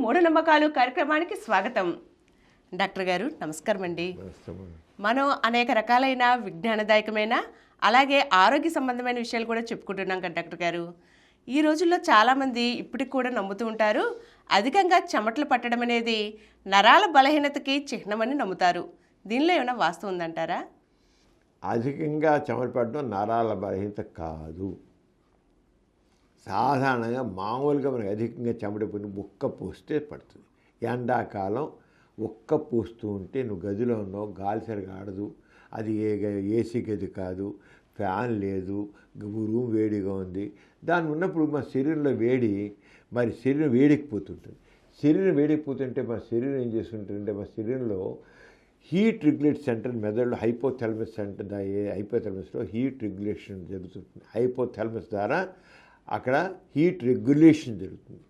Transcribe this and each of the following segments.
మూఢనమ్మకాలు కార్యక్రమానికి స్వాగతం. డాక్టర్ గారు నమస్కారం అండి. మనం అనేక రకాలైన విజ్ఞానదాయకమైన అలాగే ఆరోగ్య సంబంధమైన విషయాలు కూడా చెప్పుకుంటున్నాం కదా డాక్టర్ గారు. ఈ రోజుల్లో చాలామంది ఇప్పటికి కూడా నమ్ముతూ ఉంటారు, అధికంగా చెమటలు పట్టడం అనేది నరాల బలహీనతకి చిహ్నమని నమ్ముతారు. దీనిలో ఏమైనా వాస్తవం ఉందంటారా? అధికంగా చెమట పడడం నరాల బలహీనత కాదు. సాధారణంగా మామూలుగా మనకి అధికంగా చెమట పడి ఉక్క పోస్తే పడుతుంది. ఎండాకాలం ఉక్క పోస్తూ ఉంటే నువ్వు గదిలో ఉన్నావు, గాలి సరిగా ఆడదు, అది ఏసీ గది కాదు, ఫ్యాన్ లేదు, రూమ్ వేడిగా ఉంది, దాని ఉన్నప్పుడు మా శరీరంలో వేడి, మరి శరీరం వేడెక్కిపోతుంటుంది. శరీరం వేడెక్కిపోతుంటే మా శరీరం ఏం చేస్తుంటుందంటే మా శరీరంలో హీట్ రెగ్యులేట్ సెంటర్ మెదడులో హైపోథాలమస్ సెంటర్, హైపోథాలమస్లో హీట్ రెగ్యులేషన్ జరుగుతుంది. హైపోథాలమస్ ద్వారా అక్కడ హీట్ రెగ్యులేషన్ జరుగుతుంది.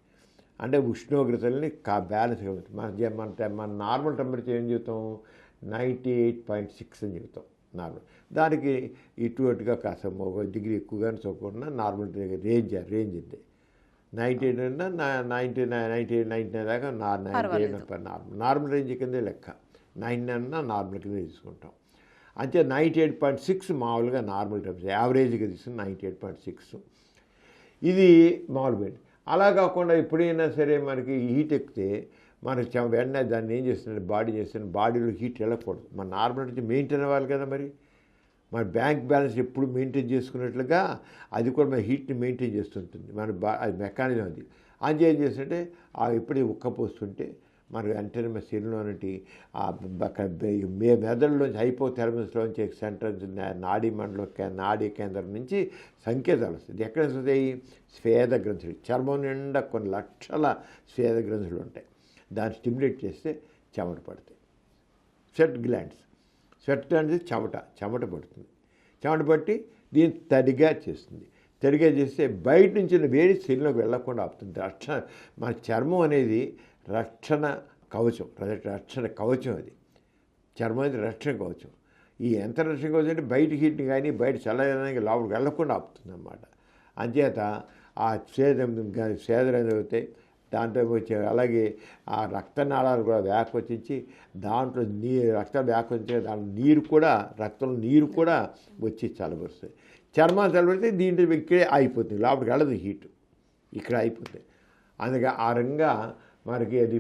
అంటే ఉష్ణోగ్రతల్ని బ్యాలెన్స్ అవుతుంది. మన నార్మల్ టెంపరేచర్ ఏం చెబుతాం, 98.6 అని చెబుతాం నార్మల్. దానికి ఇటువటుగా కాస్త ఒక డిగ్రీ ఎక్కువగానే చూడకుండా నార్మల్ రేంజ్ ఉంది. 98 అన్నా 99 దాకా నార్మల్ రేంజ్ కిందే లెక్క. 9 అన్నా నార్మల్ కింద తీసుకుంటాం. అంటే 98.6 మామూలుగా నార్మల్ టెంపరేచర్, యావరేజ్గా తీసుకుని 98.6 ఇది మామూలు బెడ్. అలా కాకుండా ఎప్పుడైనా సరే మనకి హీట్ ఎక్కితే మనకి వెంటనే దాన్ని ఏం చేస్తుంది, బాడీ చేస్తుంది, బాడీలో హీట్ వెళ్ళకూడదు. మన నార్మల్ నుంచి మెయింటైన్ అవ్వాలి కదా. మరి మన బ్యాంక్ బ్యాలెన్స్ ఎప్పుడు మెయింటైన్ చేసుకున్నట్లుగా అది కూడా మన హీట్ని మెయింటైన్ చేస్తుంటుంది. అది మెకానిజం. అది ఏం చేస్తుంటే ఎప్పుడు ఉక్కపోస్తుంటే మనకు వెంటనే మన శరీరంలోని మెదడులోంచి హైపోథాలమస్లోంచి సెంటర్ నాడీ కేంద్రం నుంచి సంకేతాలు వస్తుంది. ఎక్కడ వస్తాయి? స్వేద గ్రంథులు. చర్మం నిండా కొన్ని లక్షల స్వేద గ్రంథులు ఉంటాయి. దాన్ని స్టిమ్యులేట్ చేస్తే చెమట పడతాయి. స్వెట్ గ్లాండ్స్ చెమట పడుతుంది. చెమట పట్టి దీన్ని తడిగా చేస్తుంది. తడిగా చేస్తే బయట నుంచి వేడి శరీరంలోకి వెళ్ళకుండా ఆపుతుంది. మన చర్మం అనేది రక్షణ కవచం. అది చర్మం అనేది రక్షణ కవచం. ఈ ఎంత రక్షణ కవచం అంటే బయట హీట్ని కానీ బయట చల్లదనానికి లోపలికి వెళ్ళకుండా ఆపుతుంది అన్నమాట. అంచేత ఆ స్వేదలు అవుతాయి. దాంట్లో వచ్చే అలాగే ఆ రక్తనాళాలు కూడా వ్యాపించి దాంట్లో రక్తాలు వ్యాపించే దాంట్లో రక్తంలో నీరు కూడా వచ్చి చల్లబరుస్తుంది. చర్మాలు చల్లబడితే దీంట్లో ఇక్కడే అయిపోతుంది, లోపలికి వెళ్ళదు హీటు, ఇక్కడ అయిపోతుంది. అందుకే ఆ రంగా మనకి అది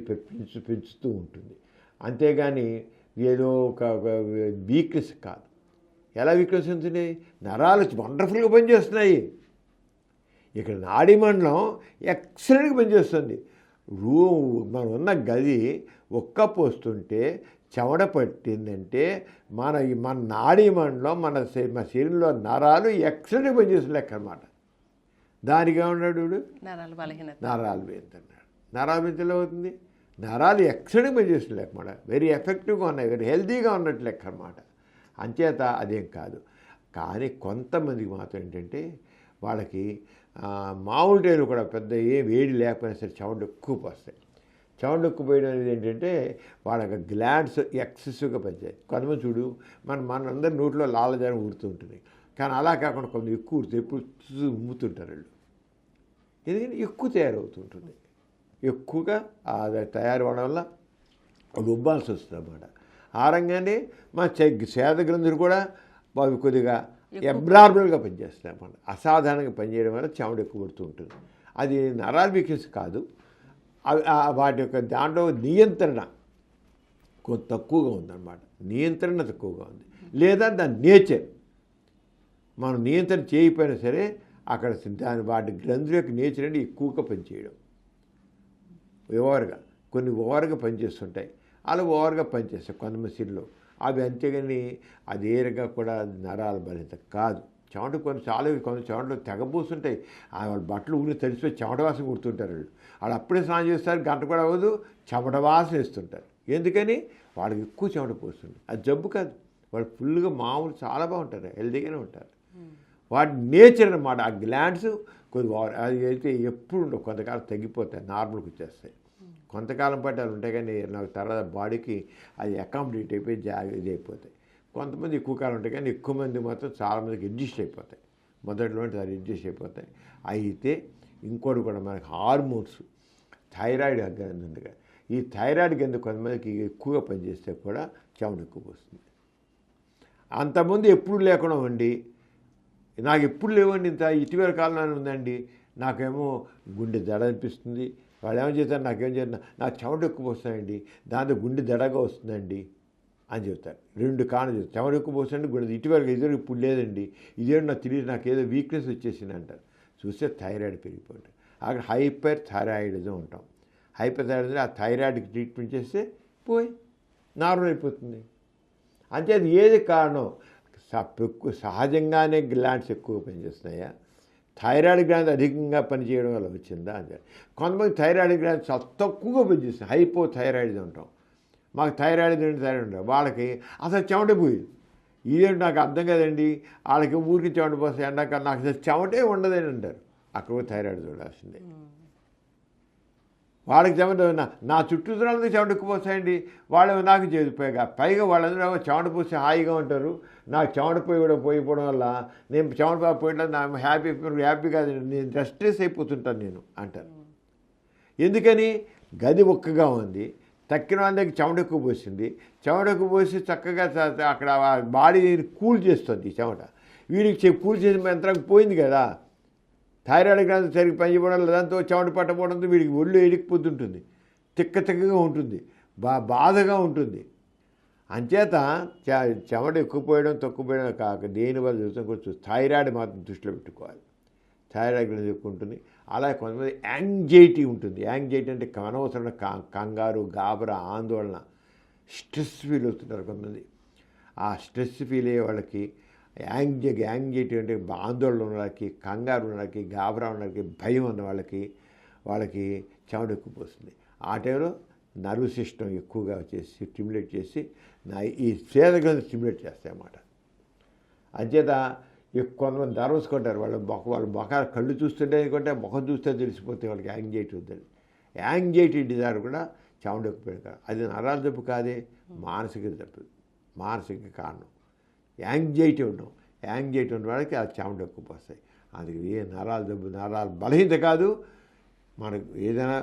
పెంచుతూ ఉంటుంది. అంతేగాని ఏదో ఒక వీక్నెస్ కాదు. ఎలా వీక్నెస్ ఉంటుంది? నరాలు వండర్ఫుల్గా పనిచేస్తున్నాయి. ఇక్కడ నాడీ మండలం ఎక్సలెంట్గా పనిచేస్తుంది. మనం ఉన్న గది ఒక్క పోస్తుంటే చెమట పట్టిందంటే మన నాడీ మండలం మన శరీరంలో నరాలు ఎక్సలెంట్గా పనిచేస్తుంది లెక్క అనమాట. దానిగా ఉన్నాడు నరాలు బలహీనత అన్నాడు. నరాలు బలహీనత అవుతుంది. నరాలు ఎక్సలెంట్గా పనిచేస్తుంది లెక్క అనమాట. వెరీ ఎఫెక్టివ్గా ఉన్నాయి, వెరీ హెల్తీగా ఉన్నట్టు లెక్క అనమాట. అంచేత అదేం కాదు. కానీ కొంతమందికి మాత్రం ఏంటంటే వాళ్ళకి మామూలు టైంలో కూడా పెద్ద ఏ వేడి లేకపోయినా సరే చెమట ఎక్కువ పోస్తాయి. చెమట ఎక్కువ పోయడం అనేది ఏంటంటే వాళ్ళకి గ్లాండ్స్ ఎక్సెసివ్గా పనిచేయాలి. కొంతమంది చూడు మనందరి నోట్లో లాలజాలం ఊరుతూ ఉంటుంది. కానీ అలా కాకుండా కొంత ఎక్కువ ఊరుతుంది, ఎప్పుడు ఉమ్ముతుంటారు వాళ్ళు. ఎందుకంటే ఎక్కువ తయారవుతుంటుంది. ఎక్కువగా అది తయారవడం వల్ల అది ఉబ్బాల్సి వస్తుంది అన్నమాట. ఆ రంగానే మా స్వేద గ్రంథులు కూడా అవి కొద్దిగా అబ్నార్మల్గా పనిచేస్తాయి అన్నమాట. అసాధారణంగా పనిచేయడం వల్ల చెమట ఎక్కువ పడుతూ ఉంటుంది. అది నరాల వీక్నెస్ కాదు. వాటి యొక్క దాంట్లో నియంత్రణ కొంత తక్కువగా ఉందన్నమాట. నియంత్రణ తక్కువగా ఉంది. లేదా దాని నేచర్ మనం నియంత్రణ చేయకపోయినా సరే అక్కడ వాటి గ్రంథుల యొక్క నేచర్ అంటే ఎక్కువగా పనిచేయడం. కొన్ని ఓవర్గా పనిచేస్తుంటాయి. అలా ఓవర్గా పనిచేస్తాయి కొంతమంది శరీరంలో. అవి అంతేగాని అదే రకంగా కూడా నరాల బలహీనత కాదు. చెమట కొంత చెమటలో తెగబూస్తుంటాయి. వాళ్ళ బట్టలు ఊరి తడిసిపోయి చెమట వాసన కుడుతుంటారు వాళ్ళు అప్పుడే స్నానం చేస్తారు, గంట కూడా అవ్వదు, చెమట వాసన వేస్తుంటారు. ఎందుకని? వాళ్ళకి ఎక్కువ చెమట పోస్తుంది. అది జబ్బు కాదు. వాళ్ళు ఫుల్గా మామూలు చాలా బాగుంటారు, హెల్తీగానే ఉంటారు. వాటి నేచర్ అన్నమాట. ఆ గ్లాండ్స్ కొద్ది అది అయితే ఎప్పుడు ఉండవు, కొంతకాలం తగ్గిపోతాయి, నార్మల్కి వచ్చేస్తాయి. కొంతకాలం పాటు అవి ఉంటాయి. కానీ నాకు తర్వాత బాడీకి అది అకామిడేట్ అయిపోయి ఇది అయిపోతాయి. కొంతమంది ఎక్కువ కాలం ఉంటాయి, కానీ ఎక్కువ మంది మాత్రం చాలామందికి అడ్జస్ట్ అయిపోతాయి. మొదట్లో అది అడ్జస్ట్ అయిపోతాయి. అయితే ఇంకోటి కూడా మనకి హార్మోన్స్ థైరాయిడ్ గ్రంథి ఉంది కదా, ఈ థైరాయిడ్ గ్రంథి కొంతమందికి ఎక్కువగా పనిచేస్తే కూడా చెమట ఎక్కువ వస్తుంది. అంతకుముందు ఎప్పుడు లేకుండా ఉండి నాకు ఎప్పుడు లేవండి, ఇంత ఇటీవల కాలంలో ఉందండి, నాకేమో గుండె దడ అనిపిస్తుంది, వాళ్ళు ఏమో చేస్తారు, నాకేం చేస్తారు, నాకు చెమట ఎక్కువ వస్తాయండి, దాంతో గుండె దడగా వస్తుందండి అని చెప్తారు. 2 కారణం చెప్తారు. చెమట ఎక్కువ వస్తుందండి, గుండె ఇటీవల ఇద్దరు ఇప్పుడు లేదండి, ఇదేంటి నాకు తెలియదు, నాకు ఏదో వీక్నెస్ వచ్చేసింది అంటారు. చూస్తే థైరాయిడ్ పెరిగిపోతుంది. అక్కడ హైపర్ థైరాయిడిజం ఉంటాం. హైపర్ థైరాయిడ్ ఆ థైరాయిడ్కి ట్రీట్మెంట్ చేస్తే పోయి నార్మల్ అయిపోతుంది. అంతేది ఏది కారణం, సహజంగానే గ్లాండ్స్ ఎక్కువ పనిచేస్తున్నాయా, థైరాయిడ్ గ్లాండ్ అధికంగా పనిచేయడం వల్ల వచ్చిందా అంటే. కొంతమంది థైరాయిడ్ గ్లాండ్స్ తక్కువగా పనిచేస్తున్నాయి, హైపో థైరాయిడ్ అంటాం. మాకు థైరాయిడ్ ఉంటాం, వాళ్ళకి అసలు చెమట పోయేది. ఇదేంటి నాకు అర్థం కదండి, వాళ్ళకి ఊరికి చెమట పోస్తాయి, ఎండాక నాకు అసలు చెమటే ఉండదని అంటారు. అక్కడ థైరాయిడ్ చూడాల్సిందే. వాళ్ళకి చెమట నా చుట్టూతురాలకి చెమట ఎక్కువ పోస్తాయండి, వాళ్ళు నాకు చేదు పైగా వాళ్ళందరూ చెమట పోసి హాయిగా ఉంటారు, నాకు చెమట పోయి కూడా పోయిపోవడం వల్ల నేను చెమట పోయట్లేదు, నా హ్యాపీ కాదండి, నేను రెస్ట్రెస్ అయిపోతుంటాను నేను అంటారు. ఎందుకని గది ఒక్కగా ఉంది, తక్కిన వాళ్ళ దగ్గర చెమట ఎక్కువ పోసింది, చెమట ఎక్కువ పోసి చక్కగా అక్కడ బాడీ కూల్ చేస్తుంది చెమట, వీడికి కూల్ చేసిన యంత్రం పోయింది కదా, థైరాయిడ్ గ్రంథి సరిగ్గా పనిచేయడం దాంతో చెమట పట్టకపోవడంతో వీడికి ఒళ్ళు ఎడికిపోతుంటుంది, తిక్కగా ఉంటుంది, బాధగా ఉంటుంది. అంచేత చెమట ఎక్కువ పోయడం తక్కువ పోయడం కాక దేనివల్ల చూస్తాం కొంచెం థైరాయిడ్ మాత్రం దృష్టిలో పెట్టుకోవాలి. థైరాయిడ్ గ్రంథి ఎక్కువ ఉంటుంది. అలాగే కొంతమంది యాంగ్జైటీ ఉంటుంది. యాంగ్జైటీ అంటే అనవసరమైన కంగారు, గాబరా, ఆందోళన, స్ట్రెస్ ఫీల్ అవుతుంటారు కొంతమంది. ఆ స్ట్రెస్ ఫీల్ అయ్యే వాళ్ళకి యాంగ్జైటీ అంటే ఆందోళన ఉన్న వాళ్ళకి, కంగారు ఉన్న వాళ్ళకి, గాబరా ఉన్న వాళ్ళకి, భయం ఉన్న వాళ్ళకి చెమట ఎక్కువ పోస్తుంది. ఆ టైంలో నర్వ్ సిస్టమ్ ఎక్కువగా చేసి స్టిమ్యులేట్ చేసి ఈ స్వేద గ్రంథి స్టిమ్యులేట్ చేస్తాయి అన్నమాట. అంచేత కొంతమంది నర్వస్ కొంటారు, వాళ్ళ మొఖాలు కళ్ళు చూస్తుంటే అనుకుంటే ముఖం చూస్తే తెలిసిపోతే వాళ్ళకి యాంగ్జైటీ ఉందని. యాంగ్జైటీ డిజార్డర్ కూడా చెమట ఎక్కువ కాదు, అది నరాల జబ్బు కాదే, మానసిక జబ్బు, మానసిక కారణం. యాంగ్జైటీ ఉండవు, యాంగ్జైటీ ఉన్న వాళ్ళకి ఆ చెమట ఎక్కువ వస్తాయి. అందుకే ఏ నరాల జబ్బు, నరాల బలహీనత కాదు, మనకు ఏదైనా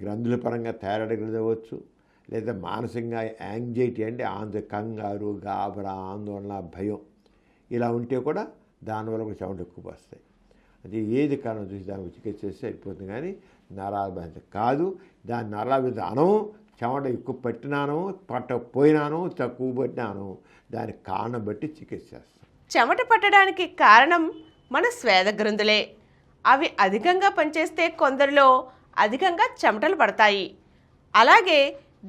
గ్రంథుల పరంగా థైరాయిడ్ గ్రంథి అవ్వచ్చు, లేదా మానసికంగా యాంగ్జైటీ అంటే కంగారు, గాబరా, ఆందోళన, భయం ఇలా ఉంటే కూడా దానివల్ల కూడా చెమట ఎక్కువ వస్తాయి. అది ఏది కారణం చూసి దానికి చికిత్స చేస్తే అయిపోతుంది, కానీ నరాల బలహీనత కాదు. దాని నరాల మీద అనము, చెమట ఎక్కువ పట్టినాను, పట్టకపోయినాను, తక్కువ పట్టినాను, దానికి కారణం బట్టి చికిత్స చేస్తాం. చెమట పట్టడానికి కారణం మన స్వేద గ్రంథులే. అవి అధికంగా పనిచేస్తే కొందరిలో అధికంగా చెమటలు పడతాయి. అలాగే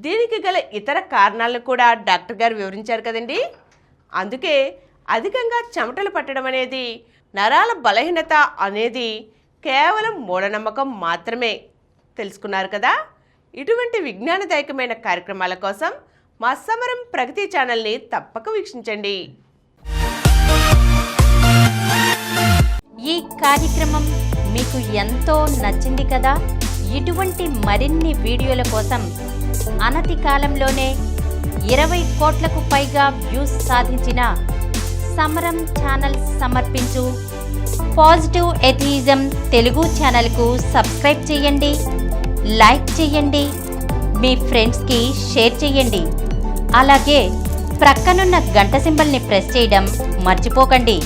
దీనికి గల ఇతర కారణాలను కూడా డాక్టర్ గారు వివరించారు కదండి. అందుకే అధికంగా చెమటలు పట్టడం అనేది, నరాల బలహీనత అనేది కేవలం మూఢనమ్మకం మాత్రమే. తెలుసుకున్నారు కదా. ఇటువంటి విజ్ఞానదాయకమైన కార్యక్రమాల కోసం మా సమరం ప్రగతి ఛానల్ని తప్పక వీక్షించండి. ఈ కార్యక్రమం మీకు ఎంతో నచ్చింది కదా. ఇటువంటి మరిన్ని వీడియోల కోసం అనతి కాలంలోనే 20 కోట్లకు పైగా వ్యూస్ సాధించిన సమరం ఛానల్ సమర్పించు పాజిటివ్ ఎథియిజం తెలుగు ఛానల్కు సబ్స్క్రైబ్ చేయండి, లైక్ చేయండి, మీ ఫ్రెండ్స్కి షేర్ చేయండి. అలాగే ప్రక్కనున్న గంట సింబల్ని ప్రెస్ చేయడం మర్చిపోకండి.